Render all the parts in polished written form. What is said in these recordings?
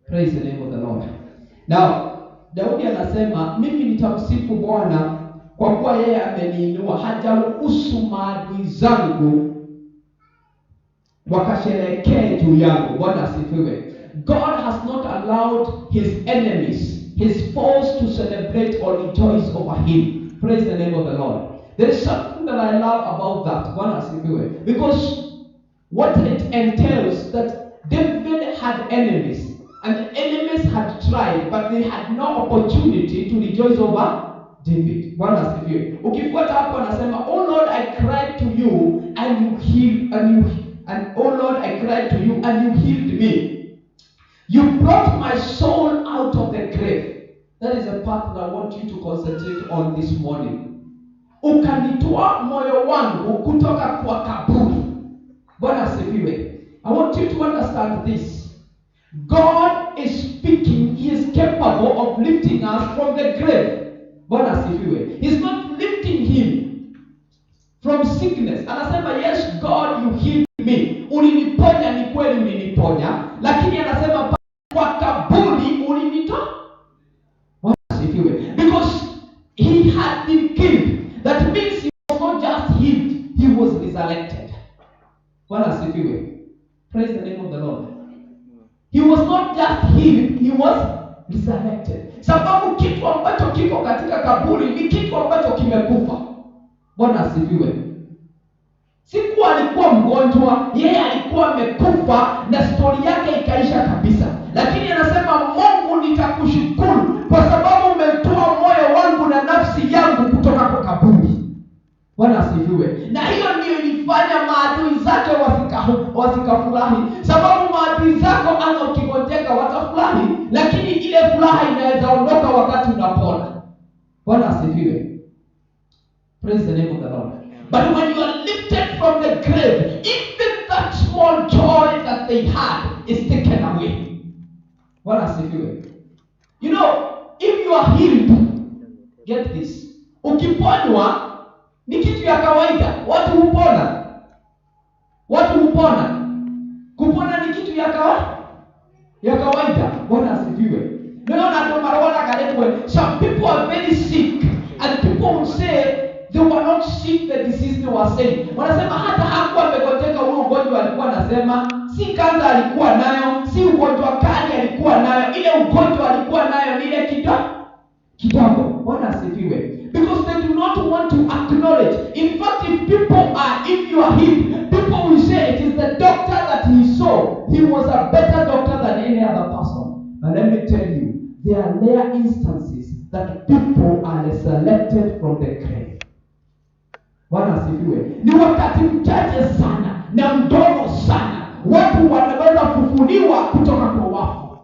Praise the name of the Lord. Now, Daudi anasema mimi nitamsifu Bwana kwa kuwa yeye ameniinua, hajaruhusu maadui zangu wakasherehekee juu yangu. Bwana asifiwe. God has not allowed his enemies, his foes, to celebrate or rejoice over him. Praise the name of the Lord. There is something that I love about that. Bwana asifiwe. Because what it entails that David had enemies, and the enemies had tried, but they had no opportunity to rejoice over David. Bwana asifiwe. Ukifuata hapo anasema, "Oh Lord, I cried to you and you healed and oh Lord, I cried to you and you healed me. You brought my soul out of the grave." That is a part that I want you to concentrate on this morning. Ukanitoa moyo wangu kutoka kwa kaburi. Bwana asifiwe. I want you to understand this. God is speaking. He is capable of lifting us from the grave. Bwana asifiwe. He's not lifting him from sickness. Anasema, yes God, you healed me. Uliniponya, ni kweli uliniponya. Lakini anasema kwa kaburi ulinitoa. Bwana asifiwe. Because he had been killed. That means he was not just healed, he was resurrected. Bwana asifiwe. Praise the name of the Lord. He was not just healed, he was resurrected. Sababu kitu ambacho kiko katika kaburi ni kitu ambacho kimekufa. Bwana asifiwe. Siku alikuwa mgonjwa, yeye alikuwa amekufa na story yake ikaisha kabisa. Lakini anasema, Mungu nitakushukuru kwa sababu umetoa moyo wangu na nafsi yangu kutoka kwa kaburi. Bwana asifiwe. Na hiyo ndio ilifanya maadui zake wasikafurahi. Sababu maadui zako ana ukigojeka watafurahi, lakini ile furaha inaweza ondoka wakati unapona. Bwana asifiwe. Praise the name of the Lord. But when you are lifted from the grave, even that small joy that they had is taken away. Bwana asifiwe. You know, if you are healed, get this. Ukiponywa ni kitu ya kawaida. Watu hupona. Kupona ni kitu ya kawaida. Bwana asifiwe. Naona ndo marwana kaletwe. Some people are very sick and people will say they were not sick, the disease they were saying. Wanasema hata hakuwa amegojeka ule ugonjwa alikuwa anasema, si kansa alikuwa nayo, si ugonjwa kali alikuwa nayo, ile ugonjwa alikuwa nayo ni ile kidogo. Bwana asifiwe. Because they do not want to acknowledge. In fact, if you are healed, people will say it is the doctor that he saw. He was a better doctor than any other person. But let me tell you, there are rare instances that people are resurrected from the grave. Bwana asifiwe. Ni wakati mchache sana na mdogo sana watu wanaweza kufufuliwa kutoka kwa wafu.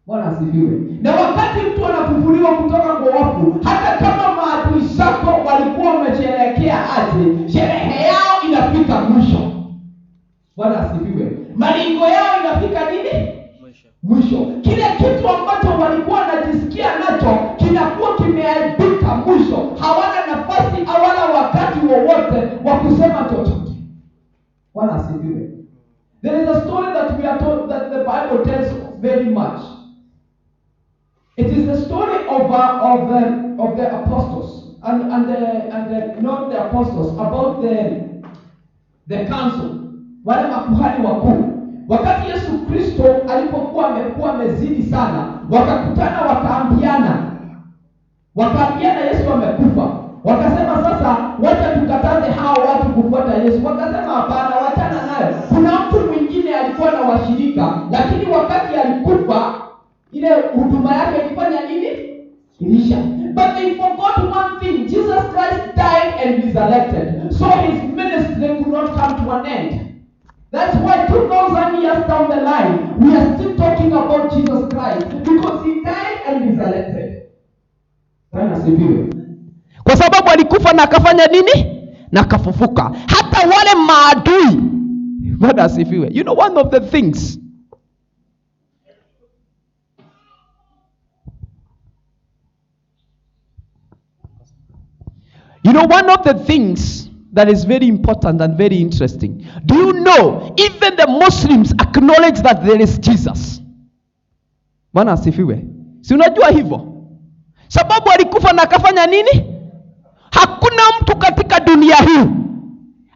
Bwana asifiwe. Na wakati mtu anafufuliwa kutoka kwa wafu, hata kama maadui zako walikuwa wamesherehekea aje, sherehe yao inafika mwisho. Bwana asifiwe. Malingo yao inafika nini? Mwisho. Kile kitu ambacho walikuwa wanajisikia nacho kinakuwa kimeaibika mwisho. Hawana nafasi, hawana wakati wowote wa kusema chochote. Bwana asifiwe. There is a story that we are told that the Bible tells very much. It is the story of the apostles and not the apostles, about the council, wale makuhani wakuu. Wakati Yesu Kristo alipokuwa amekuwa mezidi sana, wakakutana wakaambiana Yesu amekufa. Wakasema sasa wacha tukataze hao watu kufuata Yesu. Wakasema hapana, wachana naye. Kuna mtu mwingine alikuwa na washirika, lakini wakati alikufa ile huduma yake ilifanya nini? Ilisha. But they forgot one thing. Jesus Christ died and resurrected. So his ministry could not come to an end. That's why 2,000 years down the line, we are still talking about Jesus Christ. Because he died and resurrected. Bwana asifiwe. Kwa sababu alikufa na akafanya nini? Na akafufuka. Hata wale maadui. Bwana asifiwe. You know, one of the things that is very important and very interesting. Do you know, even the Muslims acknowledge that there is Jesus. Bwana asifiwe. Si unajua hivyo? Sababu alikufa na akafanya nini? Hakuna mtu katika dunia hii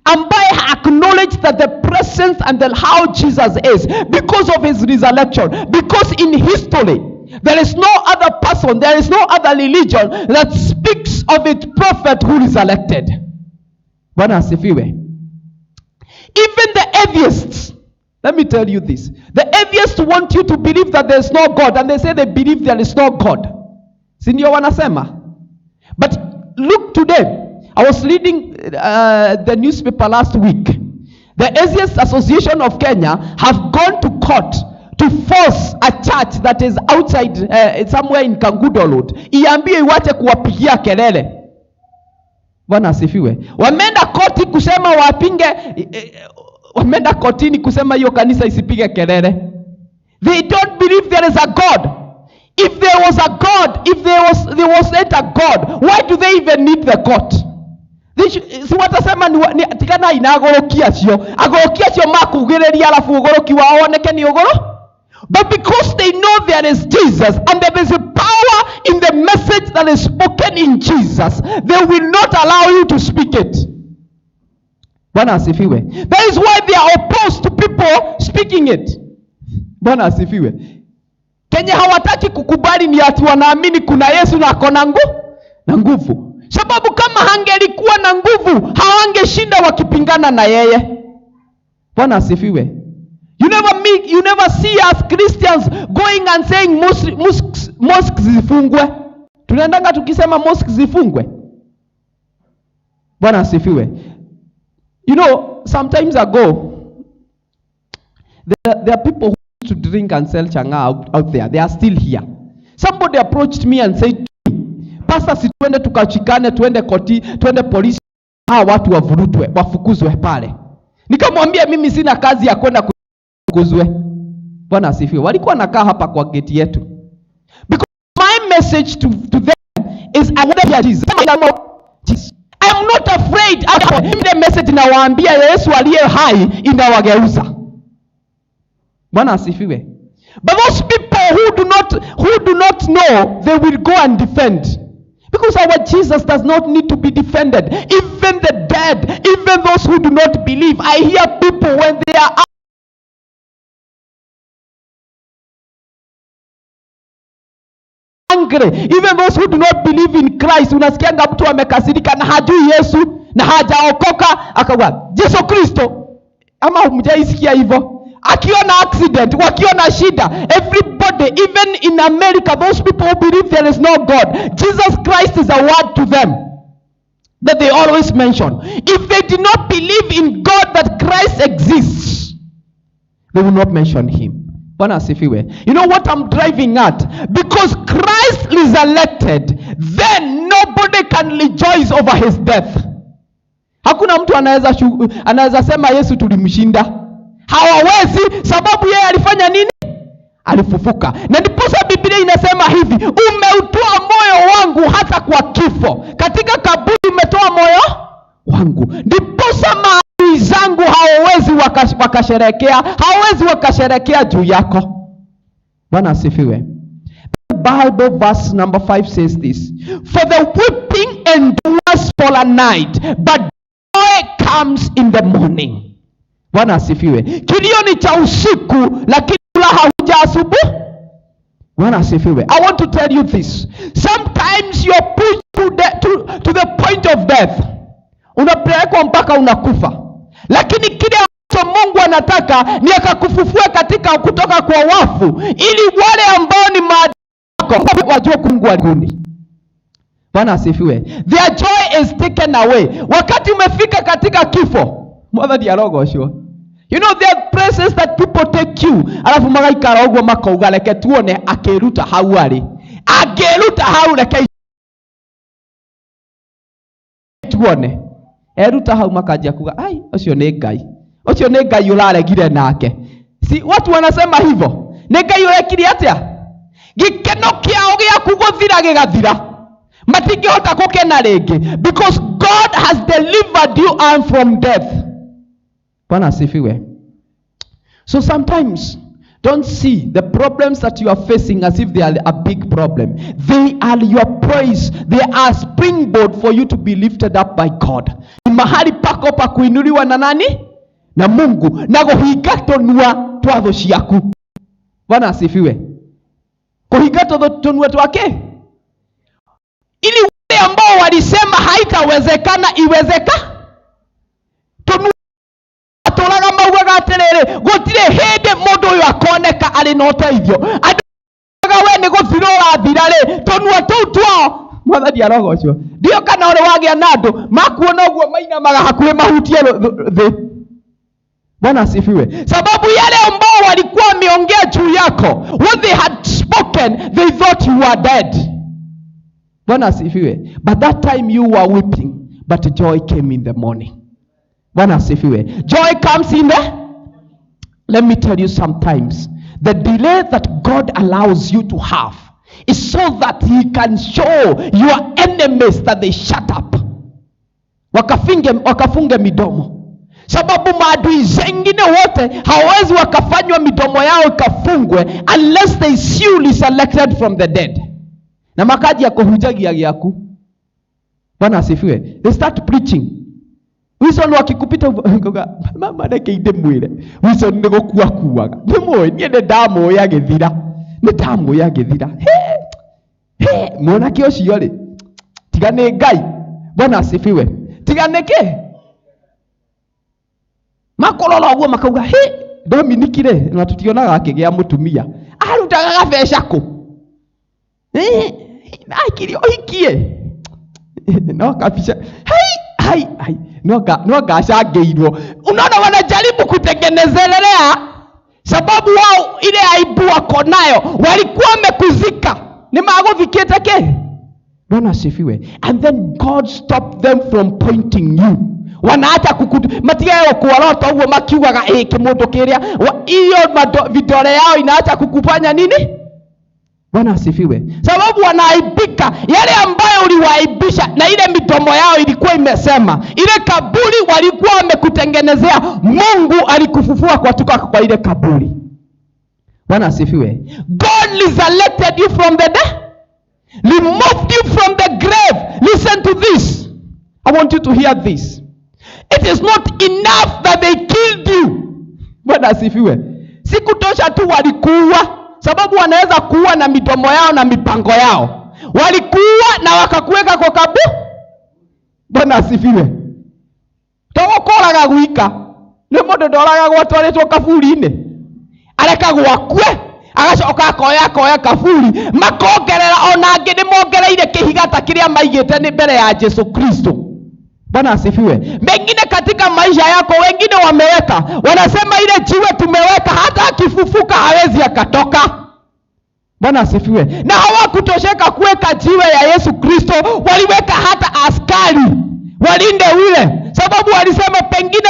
ambaye acknowledge that the presence and how Jesus is because of his resurrection. Because in history there is no other person, there is no other religion that speaks of its prophet who resurrected. Bwana asifiwe. Even the atheists, let me tell you this. The atheists want you to believe that there is no God, and they say they believe there is no God. Si ndio wanasema? But look today. I was reading the newspaper last week. The Atheist Association of Kenya have gone to court to force a church that is outside somewhere in Kangudo Road iambie iwache kuwapigia kelele. Bwana asifiwe. Wameenda koti kusema wapinge, wameenda kotini kusema hiyo kanisa isipige kelele. They don't believe there is a God. If there was a God, if there wasn't a God, why do they even need the court? Si watasema ni tikana inagorokia cio agorokia cio makugireria alafu ugoroki wao oneke ni ugoro. But because they know there is Jesus and there is a power in the message that is spoken in Jesus, they will not allow you to speak it. Bwana asifiwe. That is why they are opposed to people speaking it. Bwana asifiwe. Kenya hawataki kukubali ni ati wanaamini kuna Yesu na akona nguvu. Sababu kama hangelikuwa na nguvu, hawangeshinda wakipingana na yeye. Bwana asifiwe. You never see us Christians going and saying mosques zifungwe. Tunaendanga tukisema mosques zifungwe. Bwana asifiwe. You know, sometimes ago, there are people who used to drink and sell changa out there. They are still here. Somebody approached me and said, Pastor, si tuende tukachikane, tuende koti, tuende polisi, watu wavurutwe, wafukuzwe pale. Nikamwambia mimi sina kazi ya kwenda kufukuzwe. Bwana asifiwe. Walikuwa nakaa hapa kwa gate yetu. Because my message to them is I want to hear Jesus. I am not afraid. The message nawaambia Yesu aliye hai inawageuza. Bwana asifiwe. But those people who do not know, they will go and defend. Because our Jesus does not need to be defended. Even the dead, even those who do not believe. I hear people when they are angry, even those who do not believe in Christ, unasikianga mtu amekasirika na hajui Yesu na hajaokoka akawa Yesu Kristo. Ama humjaisikia hivyo? Akiona accident, wakiona shida, everybody, even in America, those people who believe there is no God, Jesus Christ is a word to them that they always mention. If they did not believe in God, that Christ exists, they will not mention him. Bwana asifiwe. You know what I'm driving at? Because Christ resurrected, then nobody can rejoice over his death. Hakuna mtu anaweza sema Yesu tulimshinda. Hawawezi, sababu yeye alifanya nini? Alifufuka. Na ndiposa Biblia inasema hivi, umeutoa moyo wangu hata kwa kifo. Katika kaburi umetoa moyo wangu. Ndiposa maadui zangu hawawezi wakasherekea juu yako. Bwana asifiwe. The Bible verse number 5 says this. For the weeping endures for a night, but joy comes in the morning. Bwana asifiwe. Kilio ni cha usiku, lakini furaha huja asubuhi. Bwana asifiwe. I want to tell you this. Sometimes you are pushed to the point of death. Unapelekwa mpaka unakufa. Lakini kile ambacho Mungu anataka ni akakufufua katika kutoka kwa wafu, ili wale ambao ni maadui wako wajue Mungu alikundi. Bwana asifiwe. Their joy is taken away. Wakati umefika katika kifo, mother dialogue sure. You know, there are places that people take you, alafu magaikara ogwo makauga reke tuone akiruta hau ari. Ageruta hau reke tuone. Eruta hau makajia kuga, ai, ucio ni Ngai. Ucio ni Ngai uraregire nake. Si watu wanasema hivyo. Ni Ngai urekire atia? Gikeno kiao giaku guthira gigathira. Matingihota gukena ringi because God has delivered you from death. Bwana asifiwe. So sometimes Don't see the problems that you are facing as if they are a big problem. They are your praise. They are a springboard for you to be lifted up by God. Ni mahali pako pa kuinuliwa na nani? Na Mungu. Na kuhiga tonua twa ciaku. Bwana asifiwe. Kuhiga tonua twake. Ili wale ambao walisema haitawezekana iwezeka. Tonua mauga gaterere gutire hende mundu uyu akoneka ari no teithio andu we ni guthirora thirare tonua tuu twao mwathani arogocwo ndio kana uri wagia na andu makuona uguo mainamaga hakuhi mahutie thi. Bwana asifiwe. Sababu yale ambao walikuwa wameongea juu yako, what they had spoken, they thought you were dead. Bwana asifiwe. But that time you were weeping, but joy came in the morning. Bwana asifiwe. Joy comes in the... Let me tell you, sometimes the delay that God allows you to have is so that he can show your enemies that they shut up. Wakafunge midomo. Sababu maadui zengine wote hawezi wakafanywa midomo yao ikafungwe unless they surely selected from the dead. Na makaji ya kuhujagia yaku. Bwana asifiwe. They start preaching. Wilson wakikupita ngoga mama ndeke inde mwire. Wilson nego kuaga. Nimwe niende ndamo ya githira. Ni ndamo ya githira. He mwana kio cio ri. Tigane Ngai. Bwana asifiwe. Tiganeke. Makololo oguo makauga he Dominikire na tutionaga akigia mutumia. Arutaga gabeca ku. Akirio hikie. No kabisa. Hai no gashageirwo. Unaona wanajaribu kutengenezelea sababu wao ile aibu wako nayo walikuwa wamekuzika. Ni magothikiete ke. Bwana asifiwe. And then God stopped them from pointing you. Wanaacha matigayo kuwarota huo makiugaga kimundu kiria hiyo vidole yao inaacha kukufanya nini? Bwana asifiwe. Sababu wanaaibika yale ambayo uliwaibisha, na ile midomo yao ilikuwa imesema, ile kaburi walikuwa wamekutengenezea, Mungu alikufufua kutoka kwa ile kaburi. Bwana asifiwe. God resurrected you from the dead, removed you from the grave. Listen to this. I want you to hear this. It is not enough that they killed you. Bwana asifiwe. Sikutosha tu walikuua, sababu wanaweza kuua na midomo yao na mipango yao. Walikuua na wakakuweka kwa kaburi. Bwana asifiwe. Togokoraga guika. Ni mundu ndoraga gwatwaritwo kaburi-ini. Areka gwakue, agacoka akoya kaburi, makongerera ona angi ni mongereire kihigata kiria maigite ni mbere ya Yesu Kristo. Bwana asifiwe. Mengine katika maisha yako wengine wameweka, wanasema ile jiwe tumeweka hata akifufuka hawezi akatoka. Bwana asifiwe. Na hawakutosheka kuweka jiwe ya Yesu Kristo, waliweka hata askari walinde ule, sababu walisema pengine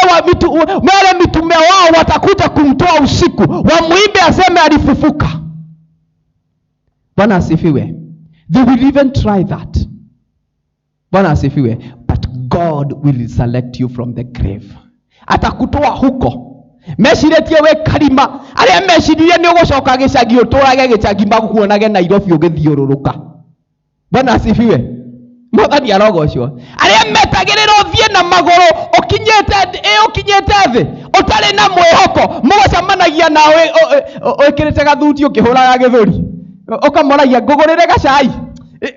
wale mitume wao watakuja kumtoa usiku, wamuimbe aseme alifufuka. Bwana asifiwe. They will even try that. Bwana asifiwe. But God will select you from the grave. Atakutoa huko. Meshiretie we karima. Ale meshirie ni ugocoka gicagi uturage gicagi magukuonage Nairobi ugithiururuka. Bwana asifiwe. Mwathani arogocwo. Ale metagirira uthie na maguru ukinyete thi. Utari na mwihoko. Mugocamanagia nawe ukirite gathuti ukihuraga githuri. Ukamoragia ngugurire gacai.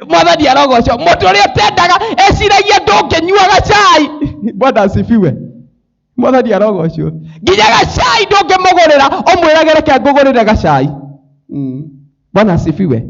Mwathani arogocwo. Mundu uria tendaga eciragia ndunginyuaga cai. Bwana asifiwe. Mwathani arogocwo. Nginya gacai ndungimugurira umwiragire ke ngugurire gacai. Bwana asifiwe.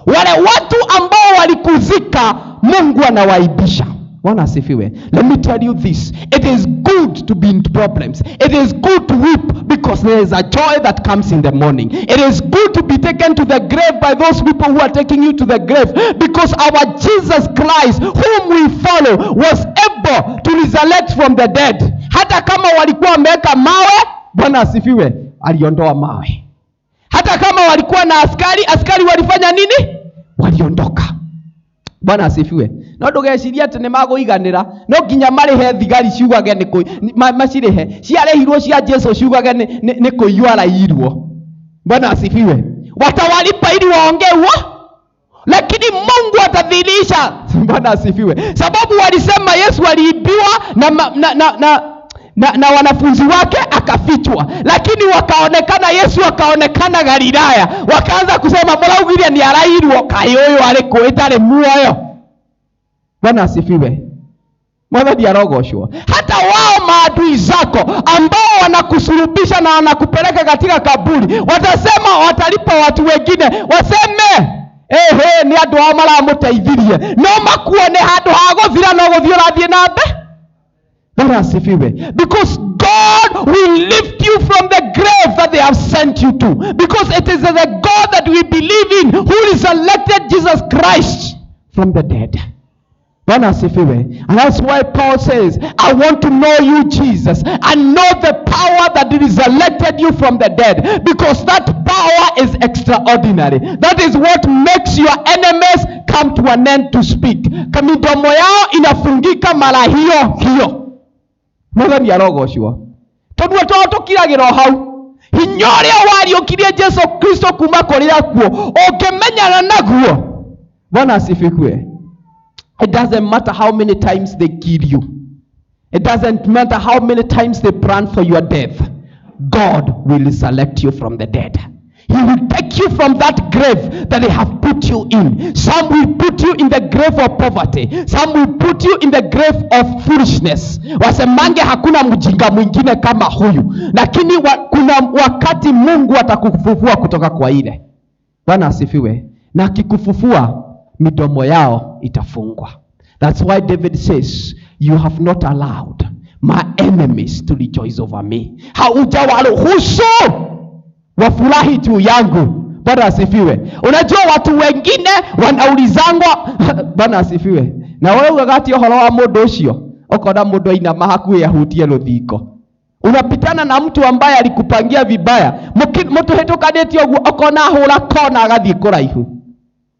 Wale watu ambao walikuzika Mungu anawaibisha. Bwana asifiwe. Let me tell you this. It is good to be in problems. It is good to weep because there is a joy that comes in the morning. It is good to be taken to the grave by those people who are taking you to the grave, because our Jesus Christ, whom we follow, was able to resurrect from the dead. Hata kama walikuwa wameweka mawe, Bwana asifiwe, aliondoa mawe. Hata kama walikuwa na askari walifanya nini? Waliondoka. Bwana asifiwe. No ndugeciria ati ni maguiganira, no nginya marihe thigari ciugage ni macirihe ciarehirwo cia Jesu ciugage ni kuiywa rairwo. Bwana asifiwe. Watawalipa ili waongee lakini Mungu atadhihirisha. Bwana asifiwe. Sababu walisema Yesu aliibiwa na wanafunzi wake akafichwa, lakini wakaonekana Yesu akaonekana Galilaya, wakaanza kusema muraugire ni arairwo kayoyo ariko itare muoyo. Bwana asifiwe. Mwathani arogoshwa. Hata wao maadui zako ambao wanakusulubisha na wanakupeleka katika kaburi, watasema, watalipa watu wengine waseme ni andu ao maramuteithirie, no makuone handu ha guthira no guthio rathie nambe. Bwana asifiwe. Because God will lift you from the grave that they have sent you to, because it is the God that we believe in who resurrected Jesus Christ from the dead. Bwana asifiwe. And that's why Paul says, I want to know you, Jesus, and know the power that resurrected you from the dead, because that power is extraordinary. That is what makes your enemies come to an end to speak. Kamidomo yao inafungika mara hiyo. Mwathani arogoshwa. Tondu twatokiragirwo hau. Hinya uria wariukirie Jesu Kristo kuma kuri akuo, ungimenyana naguo. Bwana asifiwe. It doesn't matter how many times they kill you. It doesn't matter how many times they plan for your death. God will resurrect you from the dead. He will take you from that grave that they have put you in. Some will put you in the grave of poverty. Some will put you in the grave of foolishness. Wasemange hakuna mjinga mwingine kama huyu. Lakini kuna wakati Mungu atakufufua kutoka kwa ile. Bwana asifiwe. Na akikufufua, midomo yao itafungwa. That's why David says, you have not allowed my enemies to rejoice over me. Haujawaruhusu wafurahi juu yangu. Bwana asifiwe. Unajua watu wengine wanaulizangwa Bwana asifiwe. Na wewe wakati uhoro wa mundu ucio, ukona mundu ina mahaku ya hutie ruthingo. Unapitana na mtu ambaye alikupangia vibaya. Mtu hetokaneti oguo ukona hura kona agathie kuraihu.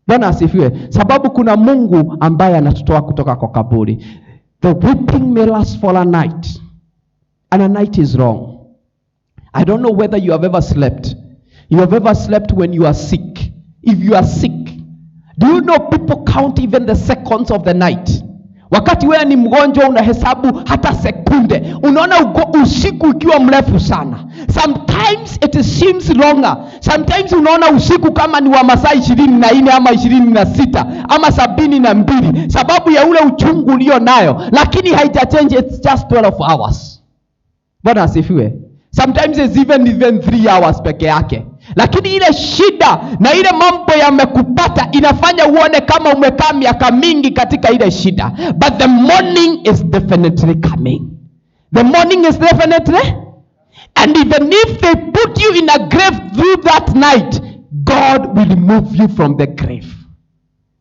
Bwana asifiwe. Sababu kuna Mungu ambaye anatutoa kutoka kwa kaburi. The weeping may last for a night, and a night is wrong. I don't know whether you have ever slept. You have ever slept when you are sick. If you are sick, do you know people count even the seconds of the night? Wakati wewe ni mgonjwa unahesabu hata sekunde. Unaona usiku ukiwa mrefu sana. Sometimes it seems longer. Sometimes unaona usiku kama ni wa masaa 24 ama 26 ama 72, sababu ya ule uchungu ulio nayo, lakini haijachange, it's just 12 hours. Bwana asifiwe. Sometimes it's even 3 hours peke yake. Lakini ile shida na ile mambo yamekupata inafanya uone kama umekaa miaka mingi katika ile shida. But the morning is definitely coming. The morning is definitely. And even if they put you in a grave through that night, God will remove you from the grave.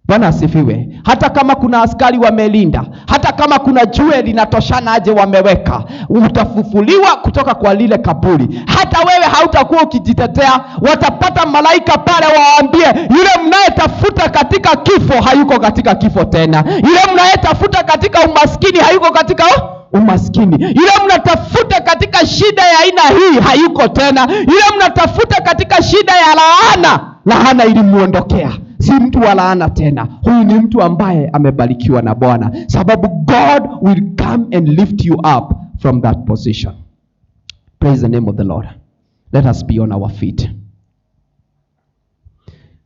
Bwana asifiwe. Hata kama kuna askari wamelinda, hata kama kuna jua linatoshana aje wameweka, utafufuliwa kutoka kwa lile kaburi. Hata wewe hautakuwa ukijitetea, watapata malaika pale waambie, yule mnayetafuta katika kifo hayuko katika kifo tena. Yule mnayetafuta katika umaskini hayuko katika umaskini. Yule mnatafuta katika shida ya aina hii hayuko tena. Yule mnatafuta katika shida ya laana ilimuondokea. Si mtu wa laana tena. Huyu ni mtu ambaye amebarikiwa na Bwana, sababu God will come and lift you up from that position. Praise the name of the Lord. Let us be on our feet.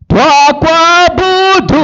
Twakuabudu